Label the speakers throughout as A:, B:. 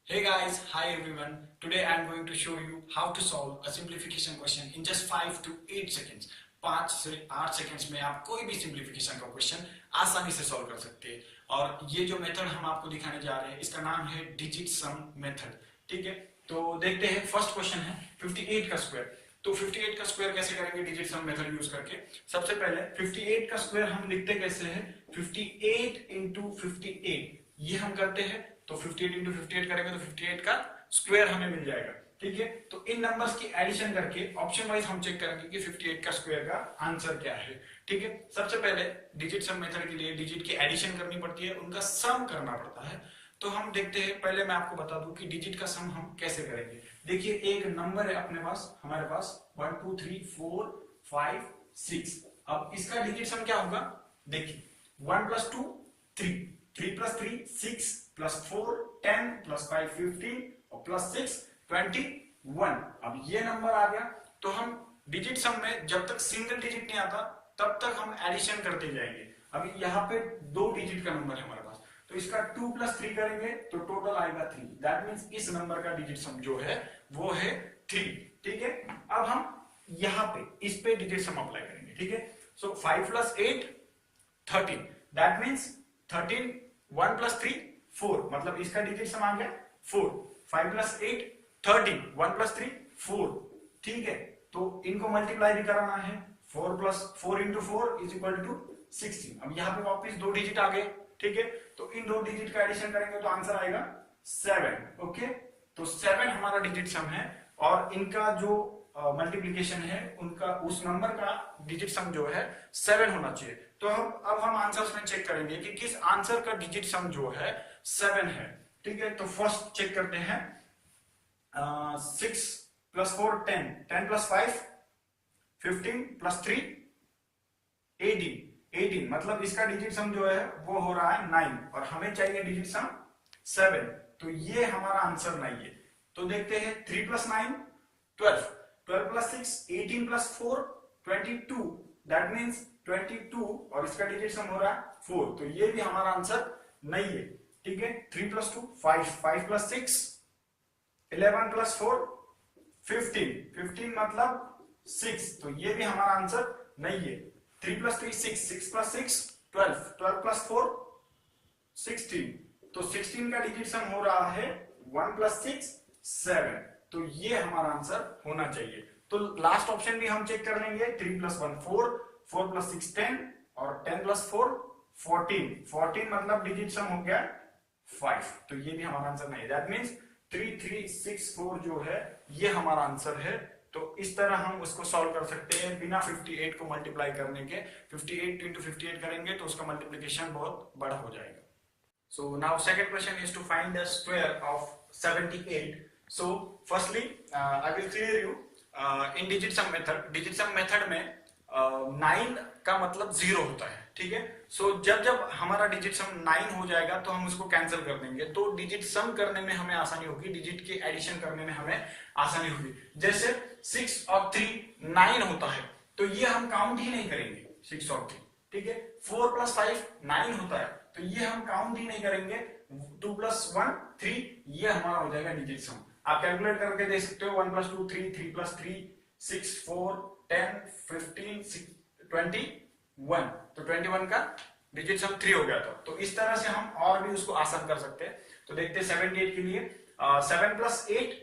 A: Hey guys, hi everyone. Today I am going to show you how to solve a simplification question in just 5 to 8 seconds. 5 से 8 seconds में आप कोई भी simplification का question आसानी से सॉल्व कर सकते हैं। और ये जो मेथड हम आपको दिखाने जा रहे हैं इसका नाम है डिजिट सम मेथड। ठीक है, तो देखते हैं। फर्स्ट क्वेश्चन है 58 का स्क्वायर। तो 58 का स्क्वायर कैसे करेंगे डिजिट सम मेथड यूज करके। सबसे पहले 58 का स्क्वायर हम लिखते कैसे हैं, 58 इंटू 58 ये हम करते हैं। तो 58 इंटू 58 करेंगे तो 58 का स्क्वायर हमें मिल जाएगा। ठीक है, तो इन नंबर्स की एडिशन करके ऑप्शन वाइज हम चेक करेंगे कि 58 का स्क्वायर का आंसर क्या है। ठीक है, सबसे पहले डिजिट सम मेथड के लिए डिजिट की एडिशन करनी पड़ती है, उनका सम करना पड़ता है। तो हम देखते हैं, पहले मैं आपको बता दूं कि डिजिट का सम हम कैसे करेंगे। देखिए, एक नंबर है अपने पास, हमारे पास 1 2 3 4 5 6। अब इसका डिजिट सम क्या होगा, देखिए 1 प्लस 2 3, 3 प्लस 3 6 प्लस 4 10 प्लस 5 15 और प्लस 6 21। अब ये नंबर आ गया। तो हम डिजिट सम में जब तक सिंगल डिजिट नहीं आता तब तक हम एडिशन करते जाएंगे। अभी यहाँ पे 2 डिजिट का नंबर है हमारे पास, तो इसका 2 प्लस 3 करेंगे तो टोटल आएगा 3। दैट मीन्स इस नंबर का डिजिट सम जो है वो है 3। ठीक है, अब हम यहाँ पे इस पे डिजिट सम अप्लाई करेंगे। ठीक है, सो 5 प्लस 8 13। दैट मीन्स 13 1 प्लस 3 4, मतलब इसका डिजिट सम आ गया 4। 5 प्लस 8 13, 1 प्लस 3 4। ठीक है, तो इनको मल्टीप्लाई भी कराना है। 4 plus 4 into 4 is equal to 16। अब यहाँ पे वापस 2 डिजिट आ गए। ठीक है, तो इन 2 डिजिट का एडिशन करेंगे तो आंसर आएगा 7। ओके, तो 7 हमारा डिजिट सम है और इनका जो मल्टीप्लीकेशन है उनका उस नंबर का डिजिट सम जो है 7 होना चाहिए। तो अब हम आंसर्स में चेक करेंगे कि किस आंसर का डिजिट सम जो है 7 है। ठीक है, तो फर्स्ट चेक करते हैं। 6 प्लस 4 10, 10 प्लस 5 15 प्लस 3 18। मतलब इसका डिजिट सम जो है वो हो रहा है 9 और हमें चाहिए डिजिट सम 7। तो ये हमारा आंसर नहीं है। तो देखते हैं 3 plus 9 12, 12 plus 6 18 plus 4 22। That means 22 और इसका डिजिट सम हो रहा है 4। तो ये भी हमारा आंसर नहीं है। ठीक है, 3 प्लस 2 5, 5 प्लस 6 11 प्लस 4 15, 15 मतलब 6। तो ये भी हमारा आंसर नहीं है। 3 प्लस 3 6, 6 प्लस 6 12, 12 प्लस 4 16। तो 16 का डिजिट सम हो रहा है 1 प्लस 6 7। तो ये हमारा आंसर होना चाहिए। तो लास्ट ऑप्शन भी हम चेक कर लेंगे। 3 प्लस 1 4, 4 प्लस 6 10 और 10 प्लस 4 14। 14 मतलब डिजिट सम हो गया 5। तो ये भी हमारा आंसर नहीं है। दैट मीन्स 3 3 6 4 जो है ये हमारा आंसर है। तो इस तरह हम उसको सॉल्व कर सकते हैं बिना 58 को मल्टीप्लाई करने के। 58 इंटू 58 करेंगे तो उसका मल्टीप्लिकेशन बहुत बड़ा हो जाएगा। So now second question is to find the square of 78। So firstly, I will clear you in digit sum method. Digit sum method में 9 का मतलब 0 होता है। ठीक है, so जब जब हमारा डिजिट सम 9 हो जाएगा तो हम उसको कैंसिल कर देंगे। तो डिजिट सम करने में हमें आसानी होगी, डिजिट की एडिशन करने में हमें आसानी होगी। जैसे 6 और 3 9 होता है तो ये हम काउंट ही नहीं करेंगे 6 और 3। ठीक है, 4 प्लस 5 9 होता है तो ये हम काउंट ही नहीं करेंगे। 2 प्लस 1 3 ये हमारा हो जाएगा डिजिट सम। आप कैलकुलेट करके देख सकते हो। 1 प्लस 2 3, 3 प्लस 3 6 4 10 15 21। तो 21 का डिजिट सम 3 हो गया था। तो इस तरह से हम और भी उसको आसान कर सकते हैं। तो देखते हैं 78 के लिए। 7 प्लस 8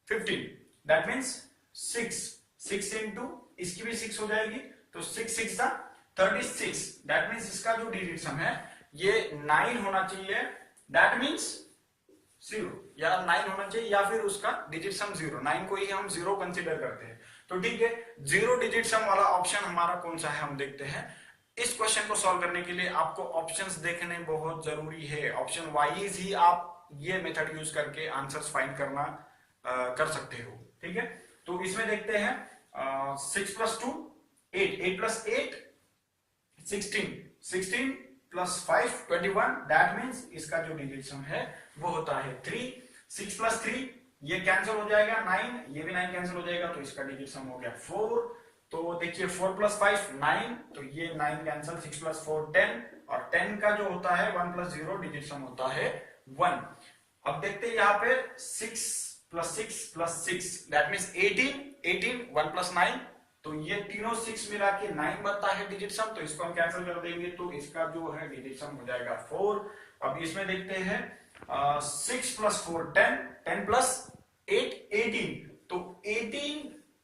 A: 15। दैट मीन्स 6 इंटू इसकी भी 6 हो जाएगी तो 6 6 36। दैट मीन्स इसका जो डिजिट सम है ये 9 होना चाहिए। दैट मीन्स 0 या 9 होना चाहिए या फिर उसका डिजिट सम 0। 9 को ही हम 0 कंसीडर करते हैं। तो ठीक है, 0 डिजिट सम वाला ऑप्शन हमारा कौन सा है हम देखते हैं। इस क्वेश्चन को सॉल्व करने के लिए आपको ऑप्शंस देखने बहुत जरूरी है। ऑप्शन वाइज ही आप ये मेथड यूज करके आंसर्स फाइंड करना कर सकते हो। ठीक है, तो इसमें देखते हैं 6 plus 2 8, 8 plus 8 16, 16 plus 5 21। That means इसका जो डिजिट सम है वो होता है 3। 6 प्लस 3 ये कैंसिल हो जाएगा 9, ये भी 9 कैंसिल हो जाएगा तो इसका डिजिट सम हो गया 4। तो देखिए 4 प्लस 5 9, तो ये 9 कैंसिल। 6 प्लस 4 10 और 10 का जो होता है 1 प्लस 0 डिजिट सम होता है 1। अब देखते हैं यहाँ पे 6 + 6 दैट मीन्स 18 1 + 9, तो ये तीनों 6 मिला के 9 बनता है डिजिट सम, तो इसको हम कैंसिल कर देंगे तो इसका जो है डिजिट सम हो जाएगा 4। अब इसमें देखते हैं 6 + 4 10 10 + 8 18, तो 18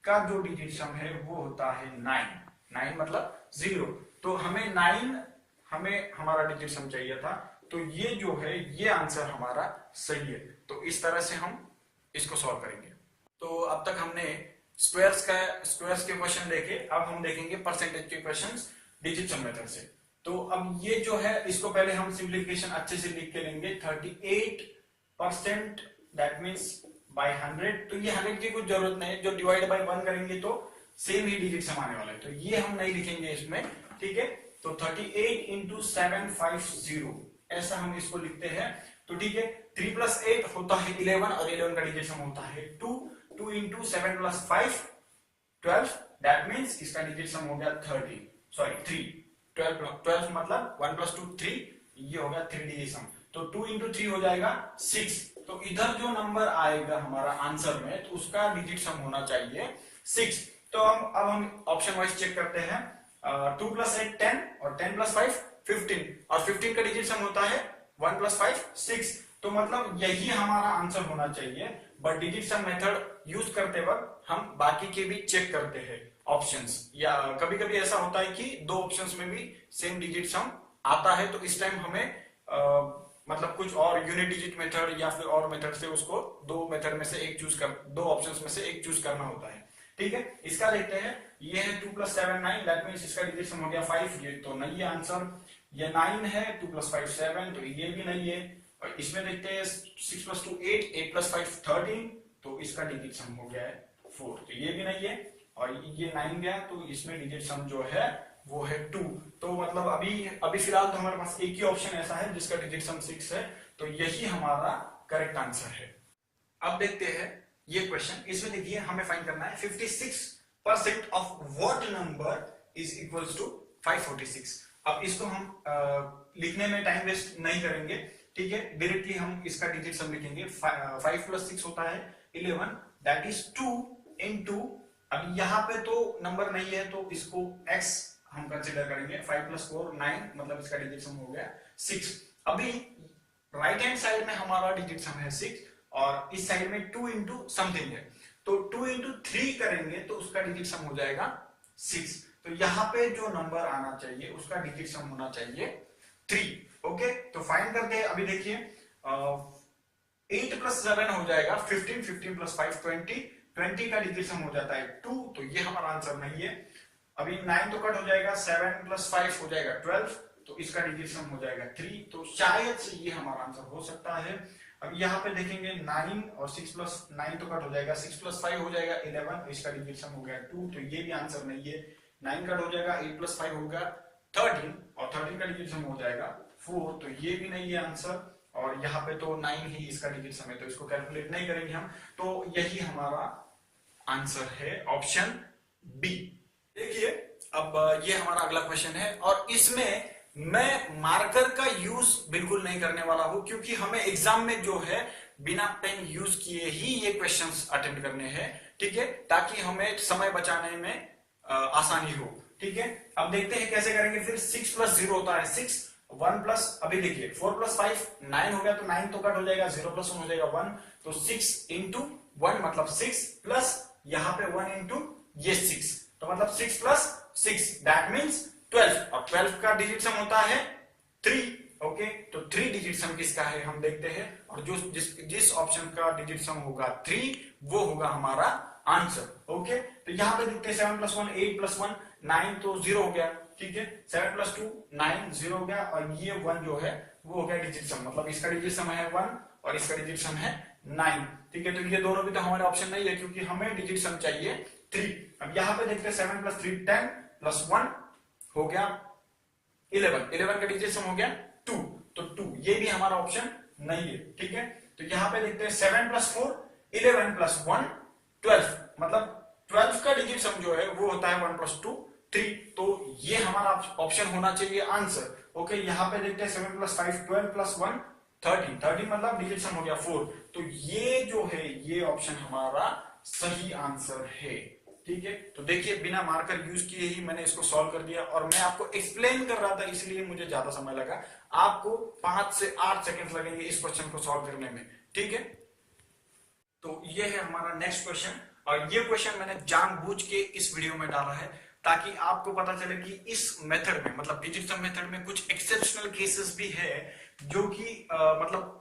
A: का जो डिजिट सम है वो होता है 9 9 मतलब 0, तो हमें 9 हमें हमारा डिजिट सम चाहिए था, तो ये जो है ये आंसर हमारा सही है। तो इस तरह से हम इसको सॉल्व करेंगे। तो अब तक हमने स्क्वायर्स के क्वेश्चन देखे, अब हम देखेंगे परसेंटेज के क्वेश्चंस डिजिट सम मेथड से। तो अब ये जो है इसको पहले हम सिंप्लीफिकेशन अच्छे से लिख के लेंगे। 38% दैट मींस बाय 100, तो ये 100 की कुछ जरूरत नहीं है, जो डिवाइड बाय 1 करेंगे तो सेम ही डिजिट सम आने वाला है, तो ये हम नहीं लिखेंगे इसमें, ठीक है। तो 38 × 750 ऐसा हम इसको लिखते हैं, तो ठीक है। 3 + 8 होता है 11 और 11 का डिजिट सम होता है 2 2 × 7 + 5 12, दैट मींस इसका डिजिट सम हो गया 3 12 मतलब 1 + 2 3, ये हो गया 3 डिजिट सम, तो 2 × 3 हो जाएगा 6, तो इधर जो नंबर आएगा हमारा आंसर में तो उसका डिजिट सम होना चाहिए 6। तो अब हम ऑप्शन वाइज चेक करते हैं। 2 + 8 10 और 10 + 5 15, और 15 का डिजिट सम होता है 1 + 5 6, तो मतलब यही हमारा आंसर होना चाहिए। But digit sum method use करते वक्त हम बाकी के भी चेक करते हैं ऑप्शंस, या कभी कभी ऐसा होता है कि दो ऑप्शंस में भी सेम डिजिट सम आता है, तो इस टाइम हमें मतलब कुछ और यूनिट डिजिट मेथड या फिर और मेथड से उसको दो मेथड में से एक चूज कर, दो ऑप्शंस में से एक चूज करना होता है, ठीक है। इसका देखते हैं, ये है 2 + 7 9, दैट मींस इसका डिजिट सम हो गया 5, ये तो नहीं है आंसर। ये 9 है, 2 + 5 7, तो ये भी नहीं है। और इसमें देखते हैं 6 + 2 8 8 + 5 13, तो इसका डिजिट सम हो गया है 4, तो ये भी नहीं है। और ये 9 गया, तो इसमें डिजिट सम जो है वो है 2, तो मतलब अभी फिलहाल तो हमारे पास एक ही ऑप्शन ऐसा है जिसका डिजिट सम 6 है, तो यही हमारा करेक्ट आंसर है। अब देखते हैं ये क्वेश्चन, इसमें देखिए हमें फाइंड करना है 56% of what number is equals to 546। अब इसको हम लिखने में टाइम वेस्ट नहीं करेंगे, ठीक है, डायरेक्टली हम इसका डिजिट सम लिखेंगे। 5 + 6 होता है 11, दैट इज 2 × अब यहाँ पे तो नंबर नहीं है तो इसको x हम कंसीडर करेंगे। 5 + 4 9, मतलब इसका डिजिट सम हो गया 6। अभी राइट हैंड साइड में हमारा डिजिट सम है 6 और इस साइड में 2 × समथिंग है, तो 2 × 3 करेंगे तो उसका डिजिट सम हो जाएगा 6। तो यहाँ पे जो नंबर आना चाहिए उसका डिजिट सम होना चाहिए 3। ओके, तो फाइंड करते हैं। अभी देखिए 8 + 7 हो जाएगा 15, 15 + 5 20, 20 का डिजिट सम हो जाता है 2, तो ये हमारा आंसर नहीं है। अभी 9 तो कट हो जाएगा, 7 + 5 हो जाएगा 12, तो इसका डिजिट सम हो जाएगा 3, तो शायद से ये हमारा आंसर हो सकता है। अब यहाँ पे देखेंगे 9 और 6 + 9 तो कट हो जाएगा, 6 + 5 हो जाएगा 11, इसका डिजिट सम हो गया 2, तो ये भी आंसर नहीं है। 9 कट हो जाएगा, 8 + 5 होगा 13 और 13 का डिजिट सम हो जाएगा 4, तो ये भी नहीं है आंसर। और यहाँ पे तो 9 ही इसका डिजिट सम है, तो इसको कैलकुलेट नहीं करेंगे हम, तो यही हमारा आंसर है ऑप्शन बी। देखिए अब ये हमारा अगला क्वेश्चन है और इसमें मैं मार्कर का यूज बिल्कुल नहीं करने वाला हूं, क्योंकि हमें एग्जाम में जो है बिना पेन यूज किए ही ये क्वेश्चंस अटेम्प्ट करने हैं, ठीक है, ताकि हमें समय बचाने में आसानी हो, ठीक है। अब देखते हैं कैसे करेंगे। फिर 6 + 0 होता है 6, 1 प्लस, अभी देखिए 4 + 5 9 हो गया, तो 9 तो कट हो जाएगा, 0 + 1 हो जाएगा 1, तो 6 × 1 मतलब 6 प्लस यहाँ पे 1 × ये 6, तो मतलब 6 + 6 दैट मींस 12, और 12 का डिजिट सम होता है 3। ओके, तो 3 डिजिट सम किसका है हम देखते हैं, और जो जिस ऑप्शन का डिजिट सम होगा 3 वो होगा हमारा आंसर। ओके, तो यहाँ पे देखते हैं 7 + 1 8 + 1 9, तो 0 हो गया, ठीक है। 7 + 2 9 0 हो गया, और ये 1 जो है वो हो गया डिजिट सम, मतलब इसका डिजिट सम है 1 और इसका डिजिट सम है 9, ठीक है। तो ये दोनों भी तो हमारे ऑप्शन नहीं है, क्योंकि हमें डिजिट सम चाहिए 3। अब यहाँ पे देखते हैं 7 + 3 10 + 1 हो गया 11, 11 का डिजिट सम हो गया 2, तो 2 ये भी हमारा ऑप्शन नहीं है, ठीक है। तो यहाँ पे देखते हैं 7 + 4 11 + 1 12, मतलब 12 का डिजिट सम जो है वो होता है 1 + 2 3, तो ये हमारा ऑप्शन होना चाहिए आंसर। ओके, यहाँ पे देखते हैं 7 + 5 12 + 1 30 मतलब डिजिट सम हो गया 4। तो ये जो है ये ऑप्शन हमारा सही आंसर है। ठीक है, तो देखिए बिना मार्कर यूज किए ही मैंने इसको सॉल्व कर दिया, और मैं आपको एक्सप्लेन कर रहा था इसलिए मुझे ज्यादा समय लगा। आपको 5 से 8 सेकंड लगेंगे इस क्वेश्चन को सॉल्व करने में। ठीक है, तो ये है हमारा नेक्स्ट क्वेश्चन, और ये क्वेश्चन मैंने जानबूझ के इस वीडियो में डाला है ताकि आपको पता चले कि इस मेथड में, मतलब डिजिट सम मेथड में कुछ एक्सेप्शनल केसेस भी है, जो कि मतलब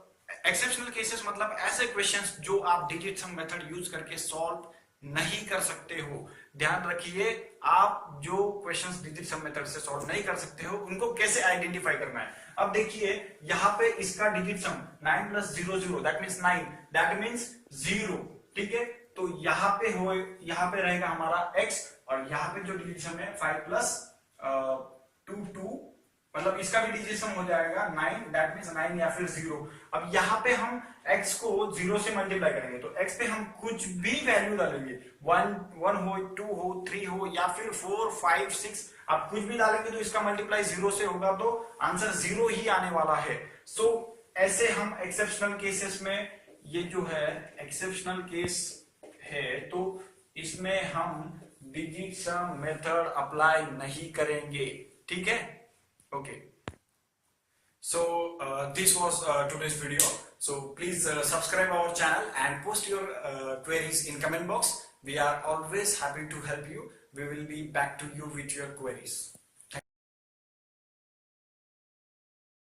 A: एक्सेप्शनल केसेस मतलब ऐसे क्वेश्चंस जो आप डिजिट सम मेथड यूज करके सॉल्व नहीं कर सकते हो। ध्यान रखिए, आप जो क्वेश्चंस डिजिट सम मेथड से सॉल्व नहीं कर सकते हो उनको कैसे आइडेंटिफाई करना है। अब देखिए यहाँ पे इसका digit some 9 + 0 0 that means 9, that means 0। ठीक है, तो यहाँ पे रहेगा हमारा x, और यहाँ पे जो डिजिट सम है 5 + 2 2, मतलब इसका भी डिजिट सम हो जाएगा 9, दैट मींस 9 या फिर 0। अब यहाँ पे हम x को 0 से मल्टीप्लाई करेंगे, तो x पे हम कुछ भी वैल्यू डालेंगे, 1 हो, 2 हो, 3 हो, या फिर 4 5 6, आप कुछ भी डालेंगे तो इसका मल्टीप्लाई 0 से होगा, तो आंसर 0 ही आने वाला है। सो ऐसे हम एक्सेप्शनल केसेस में, ये जो है एक्सेप्शनल केस है, तो इसमें हम डिजिट सम मेथड अप्लाई नहीं करेंगे। ठीक है, okay, so this was today's video. So please subscribe our channel and post your queries in comment box. We are always happy to help you. We will be back to you with your queries.